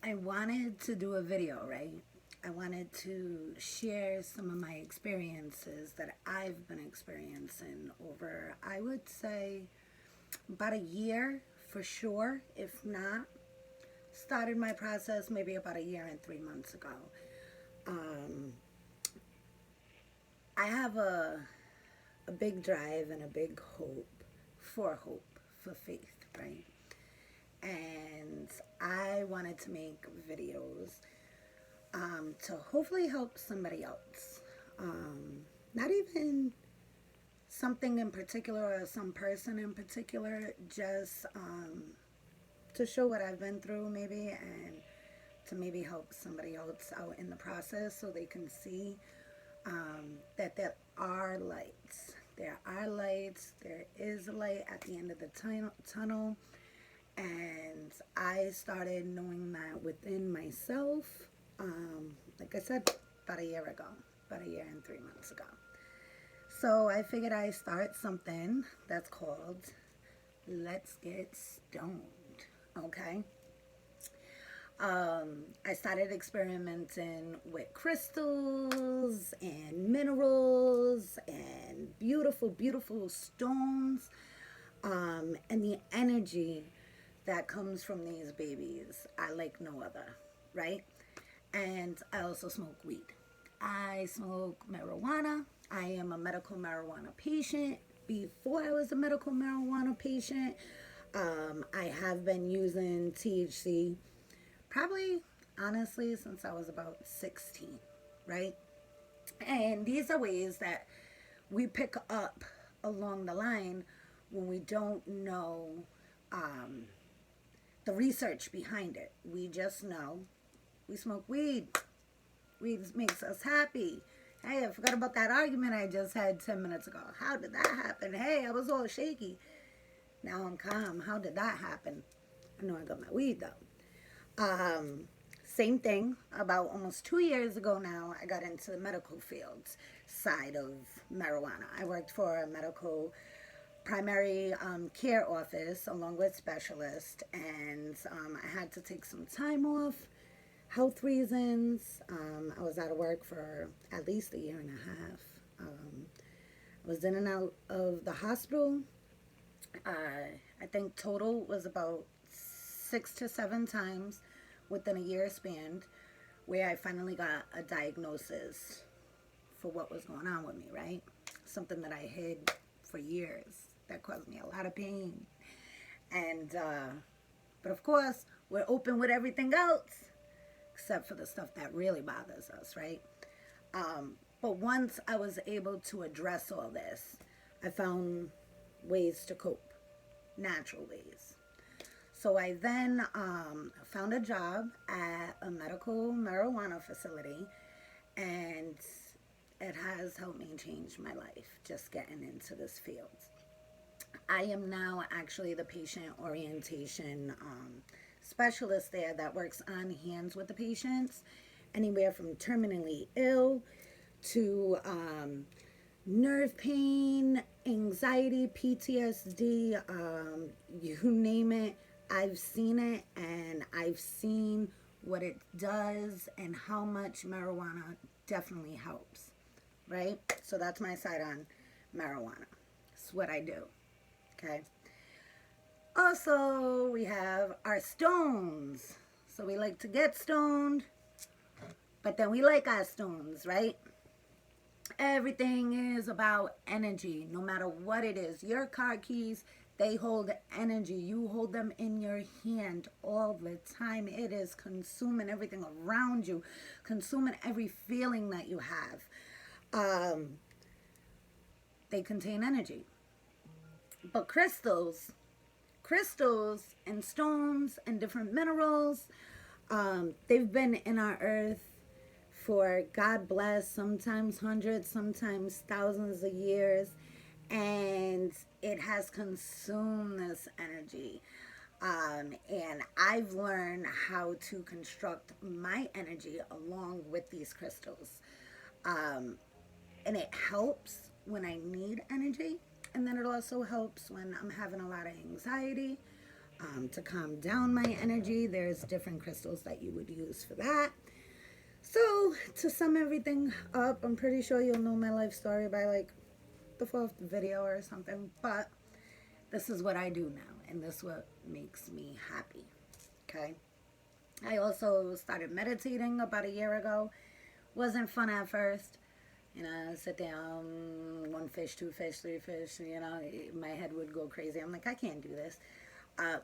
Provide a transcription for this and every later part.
I wanted to do a video, right? I wanted to share some of my experiences that I've been experiencing over, I would say, about a year for sure, if not. Started my process maybe about a year and 3 months ago. Um, I have a big drive and a big hope, for faith, right? And I wanted to make videos to hopefully help somebody else. Not even something in particular or some person in particular, just to show what I've been through, maybe, and to maybe help somebody else out in the process so they can see that there are lights. There are lights. There is a light at the end of the tunnel. And I started knowing that within myself, like I said, about a year ago, about a year and 3 months ago. So I figured I'd start something that's called Let's Get Stoned, okay? I started experimenting with crystals and minerals and beautiful, beautiful stones, and the energy that comes from these babies, I like no other, right? And I also smoke weed. I smoke marijuana. I am a medical marijuana patient. Before I was a medical marijuana patient, I have been using THC probably, honestly, since I was about 16, right? And these are ways that we pick up along the line when we don't know the research behind it. We just know we smoke weed. Weed makes us happy. Hey, I forgot about that argument I just had 10 minutes ago. How did that happen? Hey, I was all shaky. Now I'm calm. How did that happen? I know I got my weed though. Same thing. About almost 2 years ago now, I got into the medical field side of marijuana. I worked for a medical primary care office along with specialists, and I had to take some time off, health reasons. I was out of work for at least a year and a half. I was in and out of the hospital. I think total was about 6 to 7 times within a year span, where I finally got a diagnosis for what was going on with me, right? Something that I hid for years that caused me a lot of pain. And but of course, we're open with everything else except for the stuff that really bothers us, right? But once I was able to address all this, I found ways to cope, natural ways. So I then found a job at a medical marijuana facility, and it has helped me change my life, just getting into this field. I am now actually the patient orientation specialist there that works on hands with the patients, anywhere from terminally ill to nerve pain, anxiety, PTSD, you name it. I've seen it, and I've seen what it does and how much marijuana definitely helps, right? So that's my side on marijuana. It's what I do, okay? Also, we have our stones. So we like to get stoned, but then we like our stones, right? Everything is about energy, no matter what it is. Your car keys, they hold energy. You hold them in your hand all the time. It is consuming everything around you, consuming every feeling that you have. They contain energy. But crystals and stones and different minerals, they've been in our earth for, God bless, sometimes hundreds, sometimes thousands of years, and it has consumed this energy. And I've learned how to construct my energy along with these crystals. And it helps when I need energy, and then it also helps when I'm having a lot of anxiety, To calm down my energy, there's different crystals that you would use for that. So to sum everything up, I'm pretty sure you'll know my life story by like the fourth video or something, but this is what I do now, and this is what makes me happy. Okay, I also started meditating about a year ago. Wasn't fun at first. You know, sit down, one fish, two fish, three fish, you know, my head would go crazy. I'm like, I can't do this.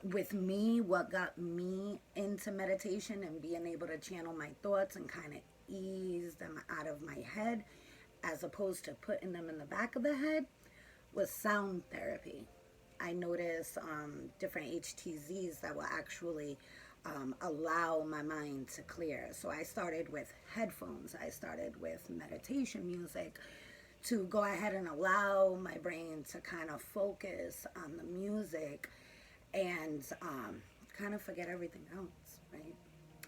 With me, what got me into meditation and being able to channel my thoughts and kind of ease them out of my head as opposed to putting them in the back of the head was sound therapy. I noticed different HTZs that will actually allow my mind to clear. So I started with headphones. I started with meditation music to go ahead and allow my brain to kind of focus on the music and kind of forget everything else, right?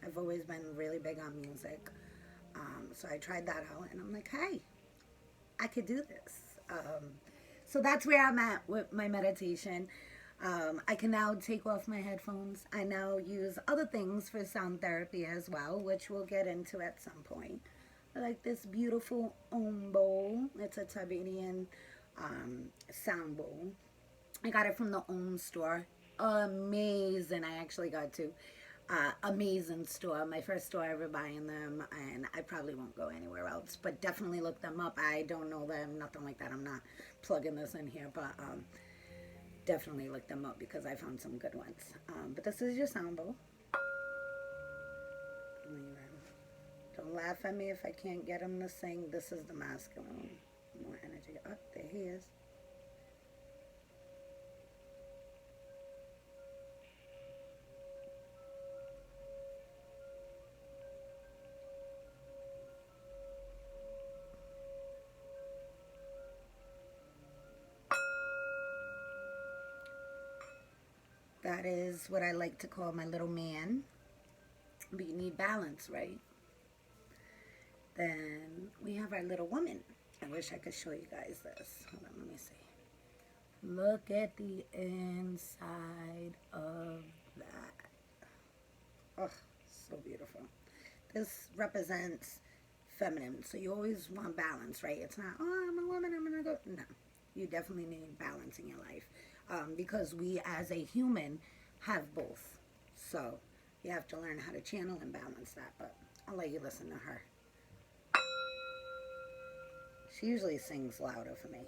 I've always been really big on music. So I tried that out and I'm like, hey, I could do this. So that's where I'm at with my meditation. I can now take off my headphones. I now use other things for sound therapy as well, which we'll get into at some point. I like this beautiful Om bowl. It's a Tibetian sound bowl. I got it from the Om store. Amazing. I actually got two. Amazing store. My first store ever buying them, and I probably won't go anywhere else, but definitely look them up. I don't know them, nothing like that. I'm not plugging this in here, but definitely look them up because I found some good ones. But this is your sound bowl. Don't laugh at me if I can't get him to sing. This is the masculine. More energy. Oh, there he is. That is what I like to call my little man. But you need balance, right? Then we have our little woman. I wish I could show you guys this. Hold on, let me see. Look at the inside of that. Oh, so beautiful. This represents feminine. So you always want balance, right? It's not, oh, I'm a woman, I'm going to go. No, you definitely need balance in your life. Because we as a human have both. So you have to learn how to channel and balance that. But I'll let you listen to her. She usually sings louder for me.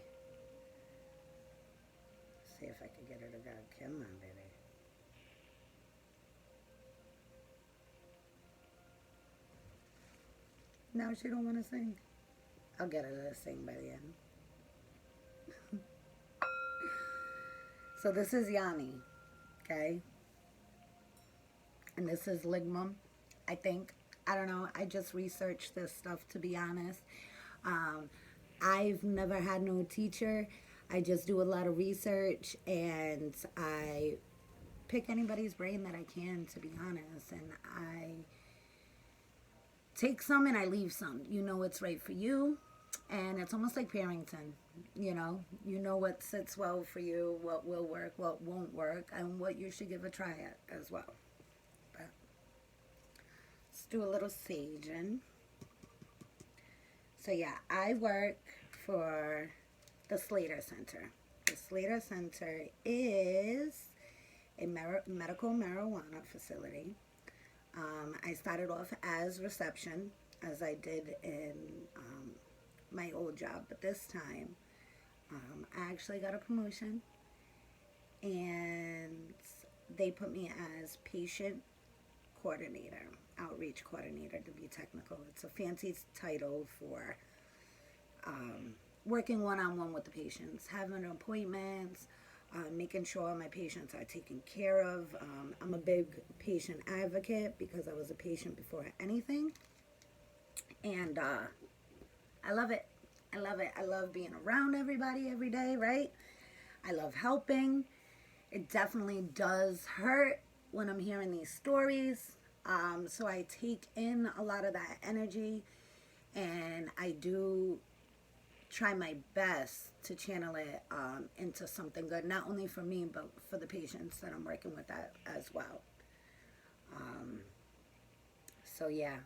See if I can get her to go. Come on, baby. No, she don't want to sing. I'll get her to sing by the end. So this is Yanni, okay? And this is Ligmum, I think. I don't know. I just researched this stuff, to be honest. I've never had no teacher. I just do a lot of research, and I pick anybody's brain that I can, to be honest. And I take some and I leave some. You know what's right for you. And it's almost like parenting, you know what sits well for you, what will work, what won't work, and what you should give a try at as well. But let's do a little saging. So yeah, I work for the Slater Center. The Slater Center is a medical marijuana facility. I started off as reception, as I did in my old job, but this time I actually got a promotion, and they put me as patient coordinator, outreach coordinator, to be technical. It's a fancy title for working one-on-one with the patients, having appointments, making sure my patients are taken care of. I'm a big patient advocate because I was a patient before anything, and I love it. I love it. I love being around everybody every day, right? I love helping. It definitely does hurt when I'm hearing these stories. So I take in a lot of that energy, and I do try my best to channel it into something good, not only for me, but for the patients that I'm working with as well. Um, so yeah,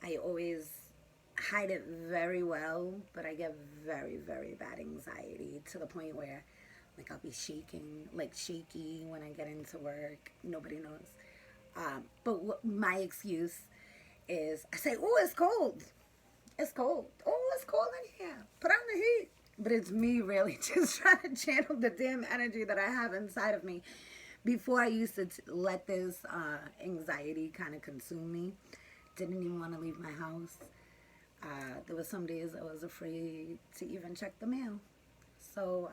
I always hide it very well, but I get very, very bad anxiety to the point where, like, I'll be shaking, like shaky when I get into work. Nobody knows. But my excuse is I say, oh, it's cold. It's cold. Oh, it's cold in here. Put on the heat. But it's me really just trying to channel the damn energy that I have inside of me. Before I used to let this anxiety kind of consume me. Didn't even want to leave my house. There were some days I was afraid to even check the mail. So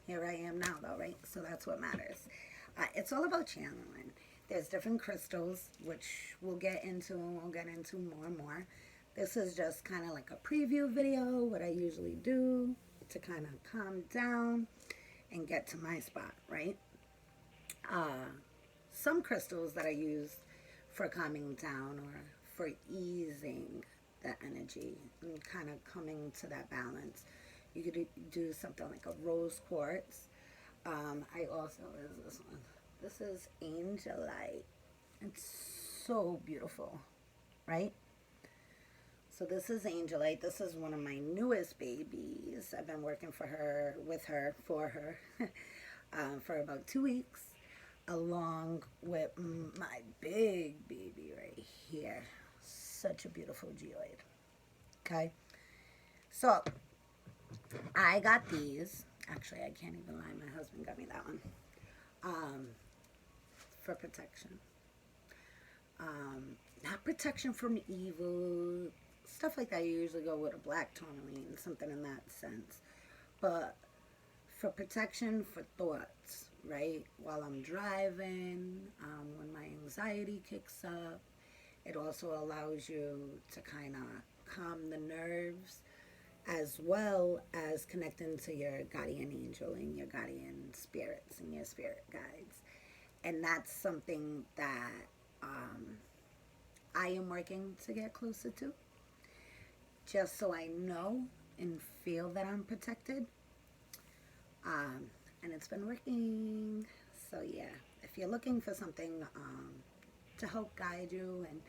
here I am now, though, right? So that's what matters. It's all about channeling. There's different crystals, which we'll get into and we'll get into more and more. This is just kind of like a preview video, what I usually do to kind of calm down and get to my spot, right? Some crystals that I use for calming down or for easing the energy and kind of coming to that balance. You could do something like a rose quartz. I also, is this one? This is Angelite. It's so beautiful, right? So this is Angelite. This is one of my newest babies. I've been working for her, for her, for about 2 weeks, along with my big baby right here. Such a beautiful geoid. Okay. So I got these. Actually, I can't even lie. My husband got me that one. For protection. Not protection from evil, stuff like that. You usually go with a black tourmaline, something in that sense. But for protection for thoughts, right? While I'm driving, when my anxiety kicks up, it also allows you to kind of calm the nerves, as well as connecting to your guardian angel and your guardian spirits and your spirit guides. And that's something that I am working to get closer to, just so I know and feel that I'm protected. And it's been working. So yeah, if you're looking for something to help guide you and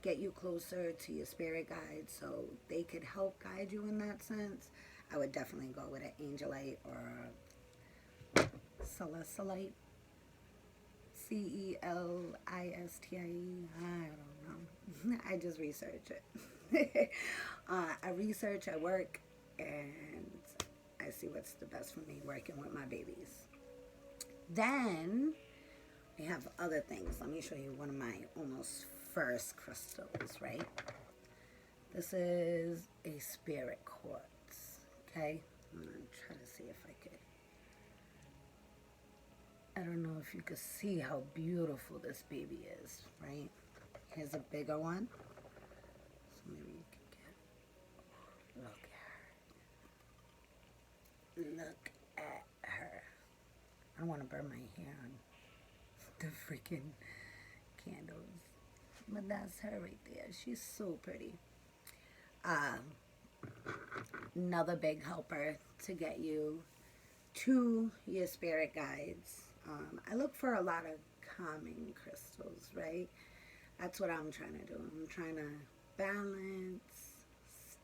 get you closer to your spirit guides so they could help guide you in that sense, I would definitely go with an Angelite or a Celestite. Celistite. I don't know. I just research it. I research, I work, and I see what's the best for me working with my babies. Then we have other things. Let me show you one of my almost first crystals, right? This is a spirit quartz, okay? I'm going to try to see if I could. I don't know if you could see how beautiful this baby is, right? Here's a bigger one. So maybe you can get, look at her. Look at her. I don't want to burn my hair on the freaking candles. But that's her right there. She's so pretty. Another big helper to get you to your spirit guides. I look for a lot of calming crystals, right? That's what I'm trying to do. I'm trying to balance,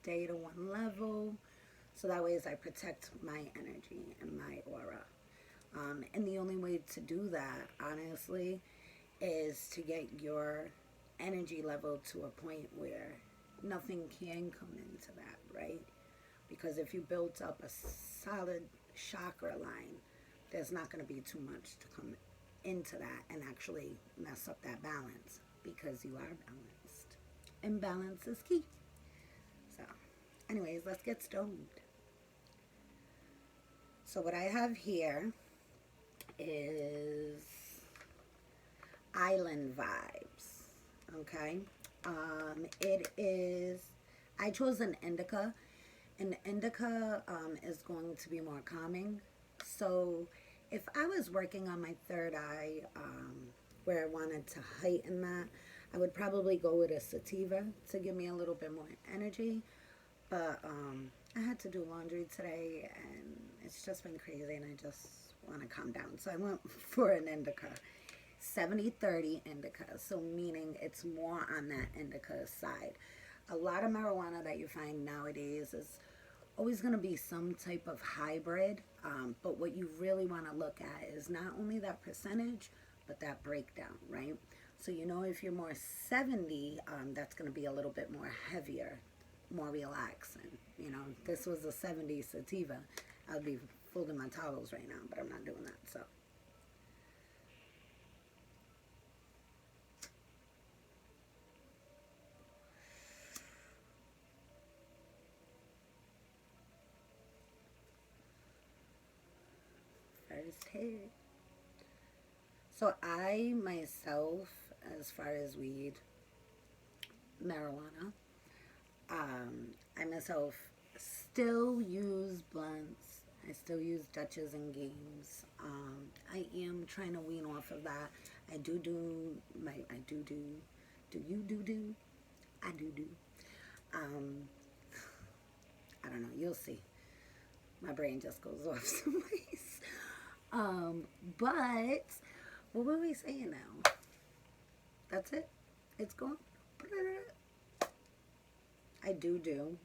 stay to one level, so that way as I protect my energy and my aura. And the only way to do that, honestly, is to get your energy level to a point where nothing can come into that, right? Because if you built up a solid chakra line, there's not going to be too much to come into that and actually mess up that balance, because you are balanced. And balance is key. So, anyways, let's get stoned. So what I have here is Island Vibes, okay? It is, I chose an indica, and indica is going to be more calming. So if I was working on my third eye, where I wanted to heighten that, I would probably go with a sativa to give me a little bit more energy. But I had to do laundry today, and it's just been crazy, and I just want to calm down. So I went for an indica, 70-30 indica. So meaning it's more on that indica side. A lot of marijuana that you find nowadays is always going to be some type of hybrid. But what you really want to look at is not only that percentage, but that breakdown, right? So you know if you're more 70, that's going to be a little bit more heavier, more relaxing. You know, if this was a 70 sativa, I'd be folding my towels right now, but I'm not doing that. So first hit. So I myself, as far as weed, marijuana, I myself still use blunts. I still use Dutches and games. I am trying to wean off of that. I do you do? I do. Um, I don't know. You'll see. My brain just goes off some ways. But what were we saying now? That's it. It's gone. I do.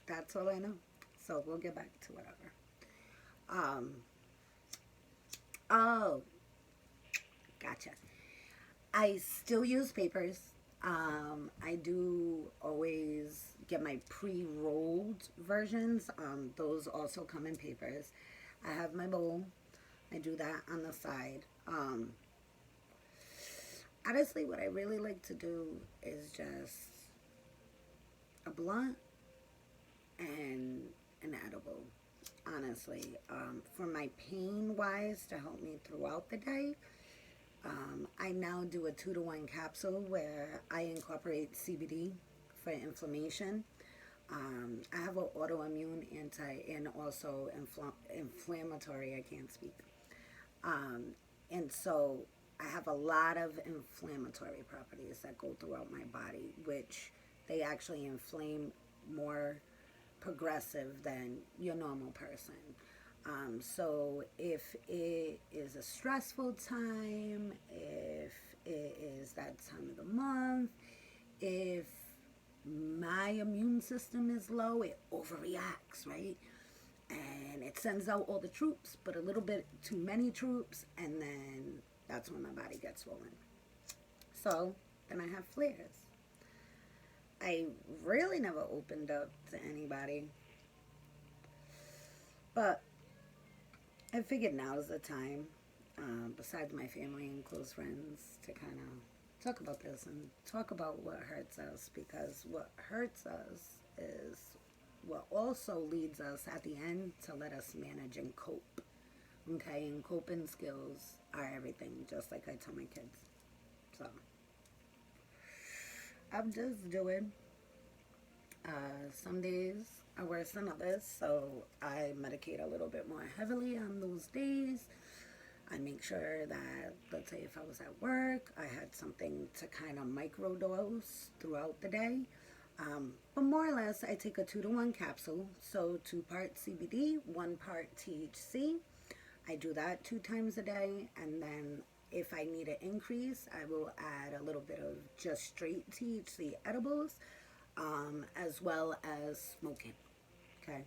That's all I know. So we'll get back to whatever. Um. Oh, gotcha. I still use papers. I do always get my pre-rolled versions. Those also come in papers. I have my bowl. I do that on the side. Honestly, what I really like to do is just a blunt and an edible. Honestly, for my pain wise to help me throughout the day, I now do a 2-to-1 capsule where I incorporate CBD for inflammation. I have an autoimmune and also inflammatory. I can't speak. And so I have a lot of inflammatory properties that go throughout my body, which they actually inflame more progressive than your normal person. So if it is a stressful time, if it is that time of the month, if my immune system is low, it overreacts, right? And it sends out all the troops, but a little bit too many troops, and then that's when my body gets swollen. So then I have flares. I really never opened up to anybody, but I figured now is the time, besides my family and close friends, to kind of talk about this and talk about what hurts us, because what hurts us is what also leads us at the end to let us manage and cope. Okay, and coping skills are everything, just like I tell my kids. So I'm just doing. Some days are worse than others, so I medicate a little bit more heavily on those days. I make sure that, let's say if I was at work, I had something to kind of microdose throughout the day. But more or less, I take a 2-to-1 capsule, so 2 parts CBD, 1 part THC. I do that 2 times a day, and then if I need an increase, I will add a little bit of just straight THC edibles, as well as smoking. Okay,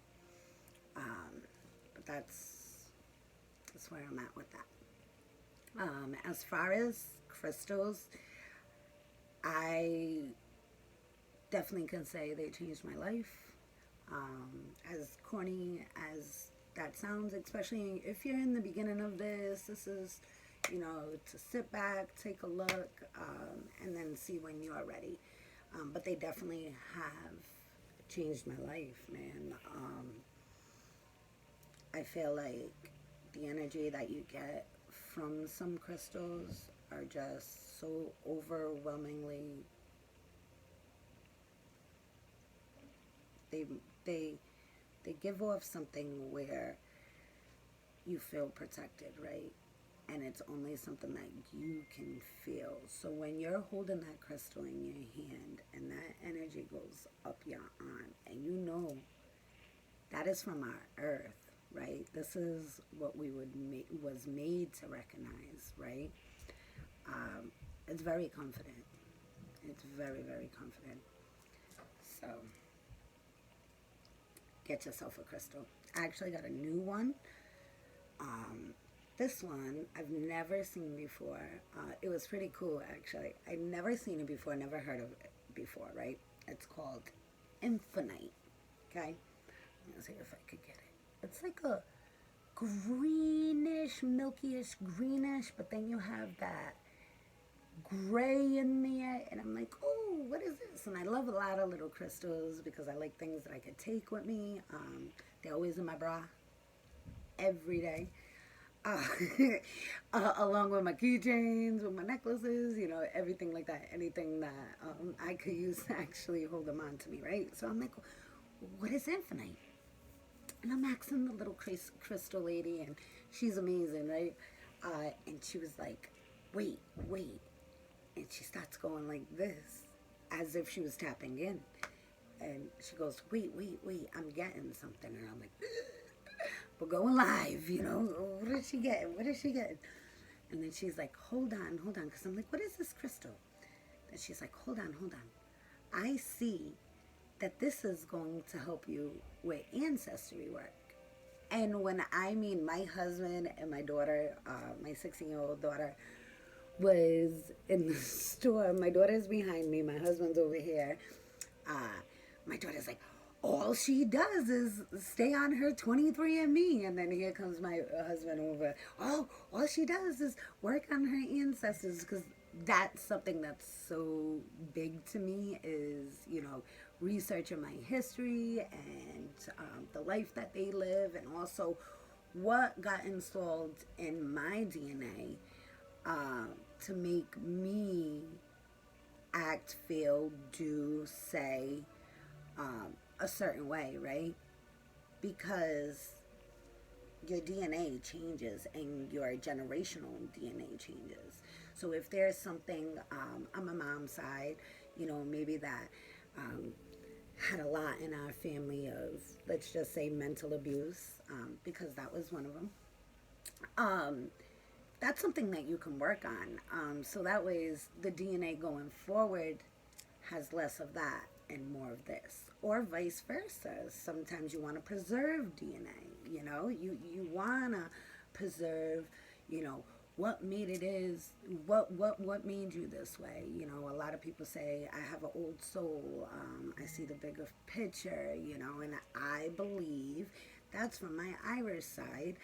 but that's where I'm at with that. As far as crystals, I definitely can say they changed my life. As corny as that sounds, especially if you're in the beginning of this is, to sit back, take a look, and then see when you're ready. But they definitely have changed my life, man. I feel like the energy that you get from some crystals are just so overwhelmingly, they they they give off something where you feel protected, right? and it's only something that you can feel. So when you're holding that crystal in your hand and that energy goes up your arm, and you know that is from our earth, right? This is what we was made to recognize, right? It's very confident. It's very, very confident. So get yourself a crystal. I actually got a new one. This one I've never seen before. It was pretty cool, actually. I'd never seen it before, never heard of it before, right? It's called Infinite, okay? Let's see if I could get it. It's like a greenish, milkyish greenish, but then you have that gray in there, and I'm like, oh, what is this? And I love a lot of little crystals because I like things that I could take with me. They're always in my bra every day. uh, Along with my keychains, with my necklaces, you know, everything like that. Anything that I could use to actually hold them on to me, right? So I'm like, what is Infinite? And I'm asking the little crystal lady, and she's amazing, right? And she was like, wait. And she starts going like this, as if she was tapping in. And she goes, wait, I'm getting something. And I'm like, we're going live, you know. What is she getting? And then she's like, hold on. Because I'm like, what is this crystal? And she's like, hold on. I see that this is going to help you with ancestry work. And when I mean my husband and my daughter, my 16-year-old daughter, was in the store. My daughter's behind me. My husband's over here. My daughter's like, all she does is stay on her 23andMe. And then here comes my husband over. Oh, all she does is work on her ancestors, because that's something that's so big to me is, you know, researching my history and the life that they live, and also what got installed in my DNA to make me act, feel, do, say a certain way, right? Because your DNA changes and your generational DNA changes. So if there's something on my mom's side, you know, maybe that had a lot in our family of, let's just say, mental abuse, because that was one of them. That's something that you can work on. So that way the DNA going forward has less of that and more of this. Or vice versa. Sometimes you want to preserve DNA, you know. You want to preserve, you know, what made it is, what made you this way. You know, a lot of people say, I have an old soul. I see the bigger picture, you know, and I believe that's from my Irish side.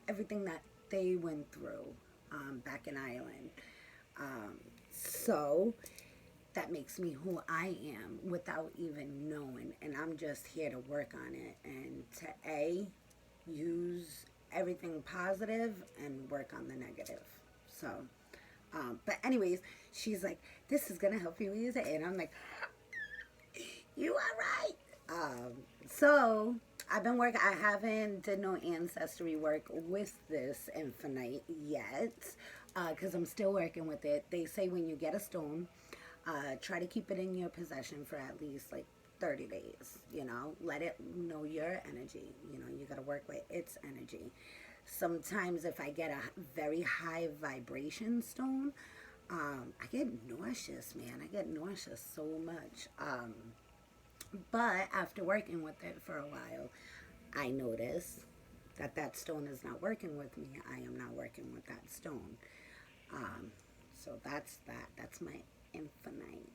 Everything that they went through back in Ireland. So that makes me who I am without even knowing. And I'm just here to work on it and to use everything positive and work on the negative. So, but anyways, she's like, this is going to help you use it. And I'm like, you are right. So I've been working. I haven't did no ancestry work with this Infinite yet, because I'm still working with it. They say when you get a stone, try to keep it in your possession for at least like 30 days. You know, let it know your energy. You know, you got to work with its energy. Sometimes if I get a very high vibration stone, I get nauseous, man. I get nauseous so much. But after working with it for a while, I notice that that stone is not working with me. I am not working with that stone. So that's that. That's my Infinite.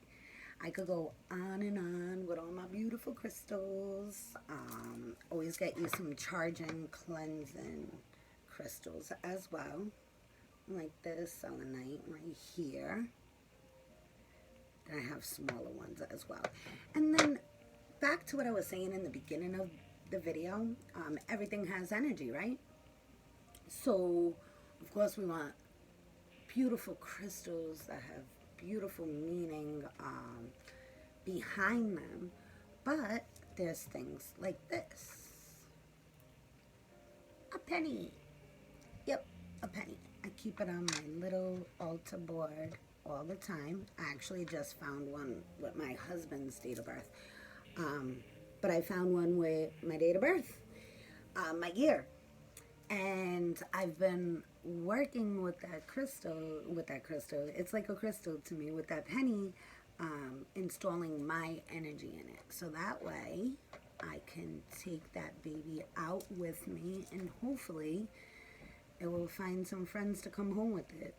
I could go on and on with all my beautiful crystals. Always get you some charging, cleansing crystals as well. Like this selenite right here. And I have smaller ones as well. And then back to what I was saying in the beginning of the video, everything has energy, right? So, of course, we want beautiful crystals that have beautiful meaning behind them. But there's things like this. A penny. Yep, a penny. I keep it on my little altar board all the time. I actually just found one with my husband's date of birth. Um, but I found one with my date of birth, my year. And I've been working with that crystal, it's like a crystal to me, with that penny, installing my energy in it. So that way I can take that baby out with me, and hopefully it will find some friends to come home with it.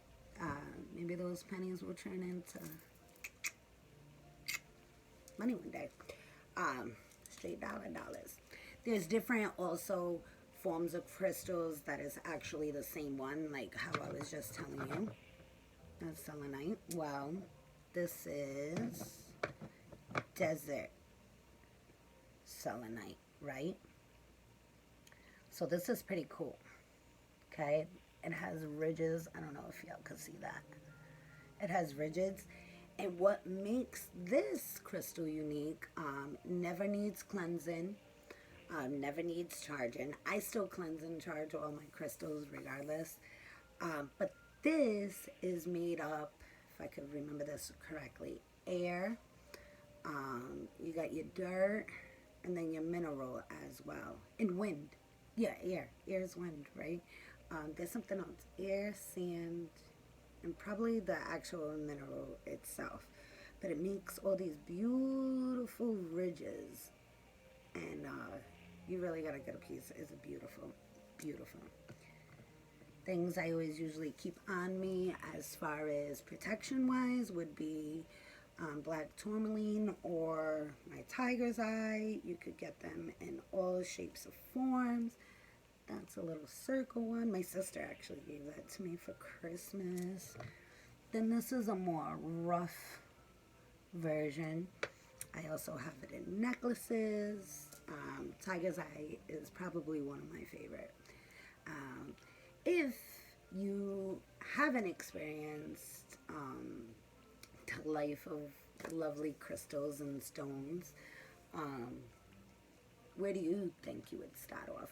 Maybe those pennies will turn into money one day. Um, Straight dollars. There's different also forms of crystals that is actually the same one, like how I was just telling you. That's selenite. Well, this is desert selenite, right? So this is pretty cool. Okay, it has ridges. I don't know if y'all can see that. It has ridges. And what makes this crystal unique, never needs cleansing, never needs charging. I still cleanse and charge all my crystals regardless. But this is made up, if I could remember this correctly, air. You got your dirt, and then your mineral as well. And wind. Yeah, air. Air is wind, right? There's something else. Air, sand, and probably the actual mineral itself. But it makes all these beautiful ridges. And you really got to get a piece. It's beautiful. Beautiful. Things I always usually keep on me as far as protection wise would be black tourmaline or my tiger's eye. You could get them in all shapes of forms. That's a little circle one. My sister actually gave that to me for Christmas. Then this is a more rough version. I also have it in necklaces. Tiger's eye is probably one of my favorite. If you haven't experienced the life of lovely crystals and stones, where do you think you would start off?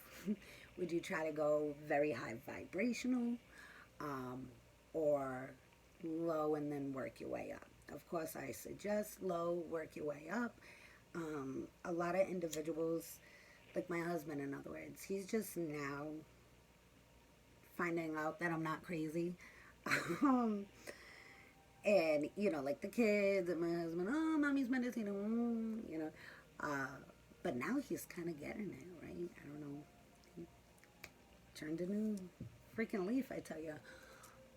Would you try to go very high vibrational, or low and then work your way up? Of course, I suggest low, work your way up. A lot of individuals, like my husband, in other words, he's just now finding out that I'm not crazy. And, like the kids and my husband, oh, mommy's meditating, but now he's kind of getting it, right? I don't know. He turned a new freaking leaf, I tell you.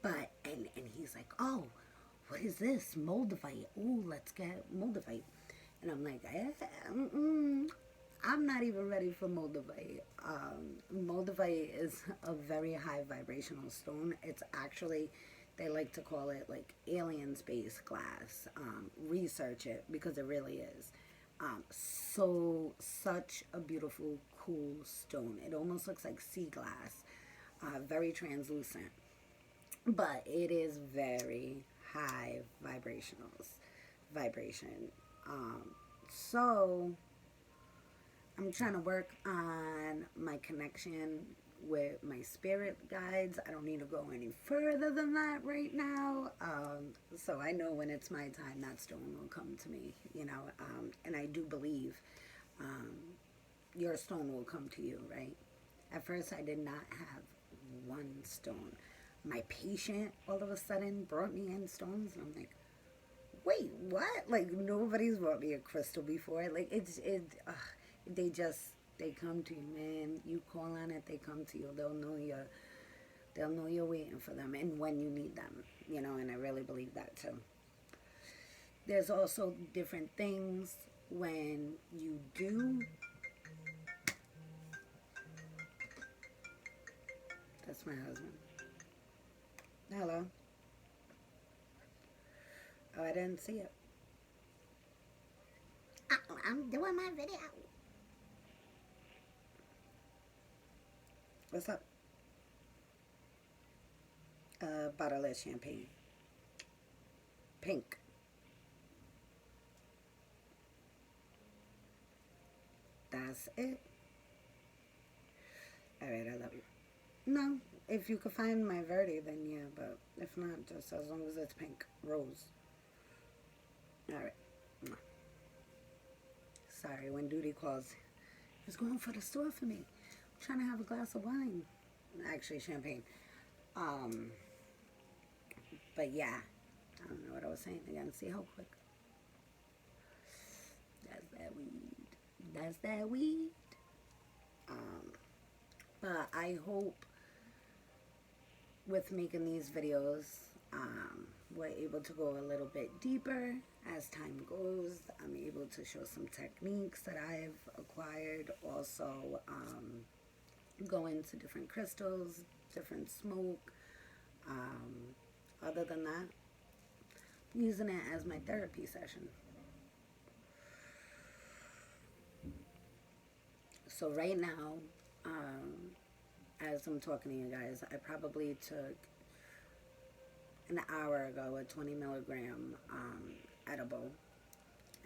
But, and he's like, oh, what is this? Moldavite. Ooh, let's get Moldavite. And I'm like, I'm not even ready for Moldavite. Moldavite is a very high vibrational stone. It's actually, they like to call it like alien space glass. Research it, because it really is. Such a beautiful, cool stone. It almost looks like sea glass. Very translucent. But it is very high vibration. So I'm trying to work on my connection with my spirit guides. I don't need to go any further than that right now. So I know when it's my time, that stone will come to me, and I do believe your stone will come to you, right? At first, I did not have one stone. My patient all of a sudden brought me in stones, and I'm like, wait, what? Like, nobody's brought me a crystal before. Like, they come to you, man. You call on it, they come to you. They'll know you're waiting for them, and when you need them, and I really believe that too. There's also different things when you do. That's my husband. Hello. Oh, I didn't see it. I'm doing my video. What's up? Bottle of champagne. Pink. That's it. All right, I love you. No, if you could find my Verde, then yeah, but if not, just as long as it's pink. Rose. Alright. Sorry, when duty calls, he was going for the store for me. I'm trying to have a glass of wine. Actually, champagne. Um, but yeah, I don't know what I was saying again. See how quick. That's that weed. That's that weed. Um, but I hope with making these videos, we're able to go a little bit deeper as time goes. I'm able to show some techniques that I've acquired. Also, go into different crystals, different smoke. Other than that, using it as my therapy session. So right now, as I'm talking to you guys, I probably took an hour ago a 20 milligram edible,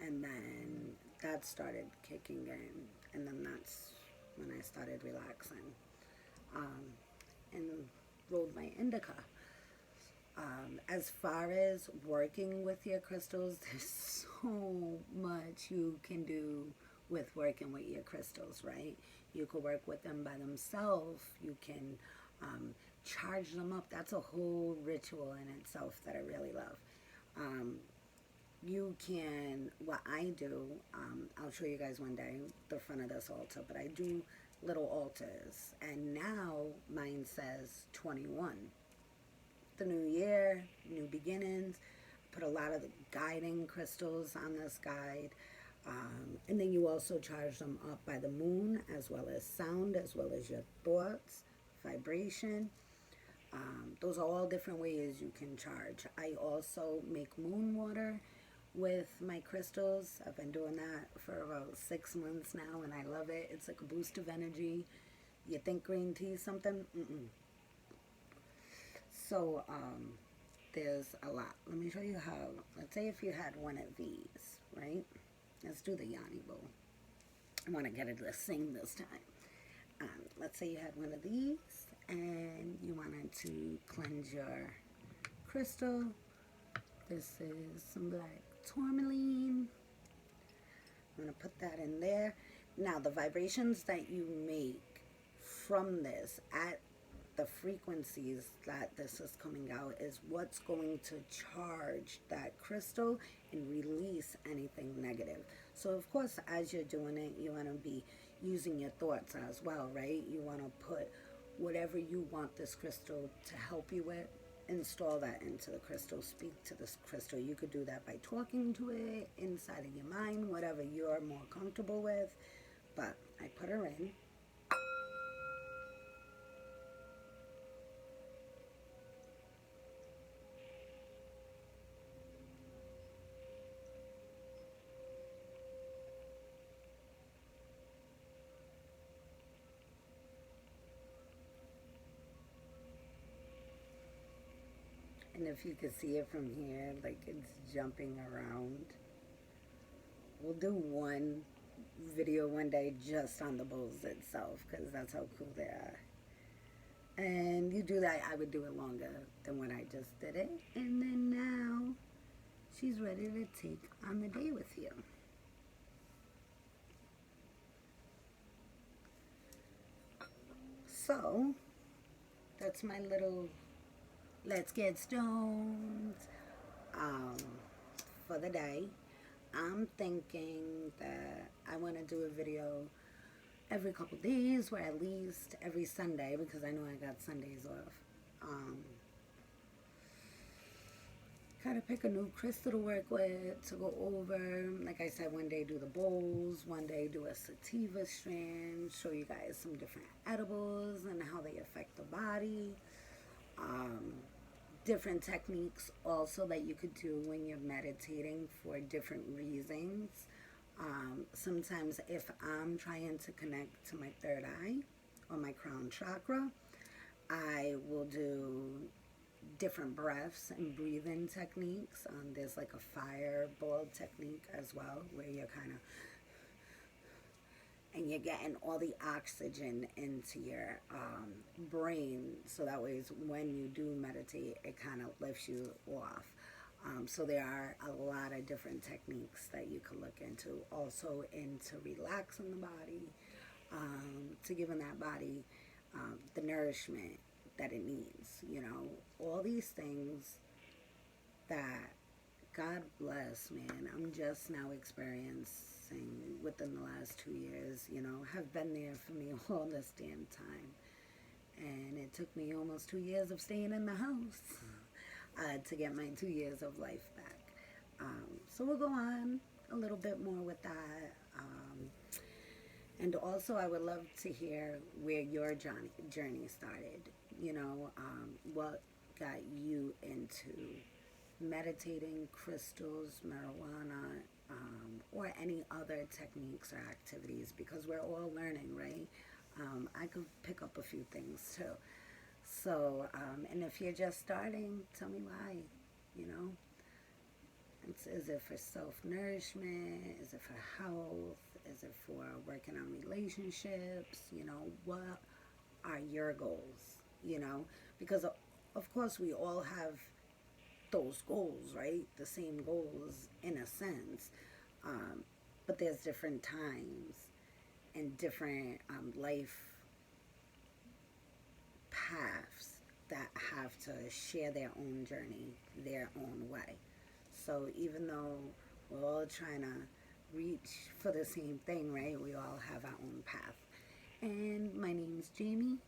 and then that started kicking in, and then that's when I started relaxing, and rolled my indica. As far as working with your crystals, there's so much you can do with working with your crystals, right? You could work with them by themselves. You can charge them up. That's a whole ritual in itself that I really love. Um, you can, what I do, I'll show you guys one day the front of this altar, but I do little altars. And now mine says 21. The new year, new beginnings. Put a lot of the guiding crystals on this guide. And then you also charge them up by the moon, as well as sound, as well as your thoughts, vibration. Those are all different ways you can charge. I also make moon water with my crystals. I've been doing that for about 6 months now, and I love it. It's like a boost of energy. You think green tea is something? Mm-mm. So, there's a lot. Let me show you how. Let's say if you had one of these, right? Let's do the Yanni bowl. I want to get it to sing this time. Let's say you had one of these and you wanted to cleanse your crystal. This is some black tourmaline. I'm going to put that in there. Now, the vibrations that you make from this at the frequencies that this is coming out is what's going to charge that crystal and release anything negative. So of course, as you're doing it, you want to be using your thoughts as well, right? You want to put whatever you want this crystal to help you with, install that into the crystal, speak to this crystal. You could do that by talking to it inside of your mind, whatever you're more comfortable with. But I put her in. And if you could see it from here, like it's jumping around. We'll do one video one day just on the bowls itself, because that's how cool they are. And you do that, I would do it longer than when I just did it. And then now she's ready to take on the day with you. So that's my little let's get stoned for the day. I'm thinking that I want to do a video every couple days, or at least every Sunday, because I know I got Sundays off. Gotta pick a new crystal to work with, to go over. Like I said, one day do the bowls, one day do a sativa strand, show you guys some different edibles and how they affect the body. Different techniques also that you could do when you're meditating for different reasons. Sometimes if I'm trying to connect to my third eye or my crown chakra, I will do different breaths and breathing techniques. There's like a fireball technique as well, where you're kind of and you're getting all the oxygen into your brain, so that way when you do meditate, it kind of lifts you off. So there are a lot of different techniques that you can look into, also into relaxing the body, to giving that body the nourishment that it needs. All these things that, God bless, man, I'm just now experiencing within the last 2 years, have been there for me all this damn time. And it took me almost 2 years of staying in the house to get my 2 years of life back. So we'll go on a little bit more with that. And also, I would love to hear where your journey started. What got you into meditating, crystals, marijuana, or any other techniques or activities, because we're all learning, right? I could pick up a few things too. So, and if you're just starting, tell me why, you know? Is it for self-nourishment? Is it for health? Is it for working on relationships? What are your goals? Because of course we all have those goals, right? The same goals in a sense. But there's different times and different life paths that have to share their own journey, their own way. So even though we're all trying to reach for the same thing, right? We all have our own path. And my name's Jamie.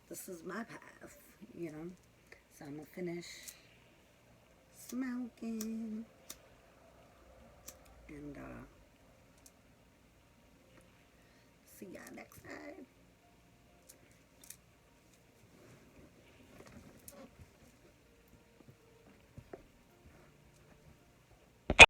This is my path, So I'm going to finish smoking. And see y'all next time.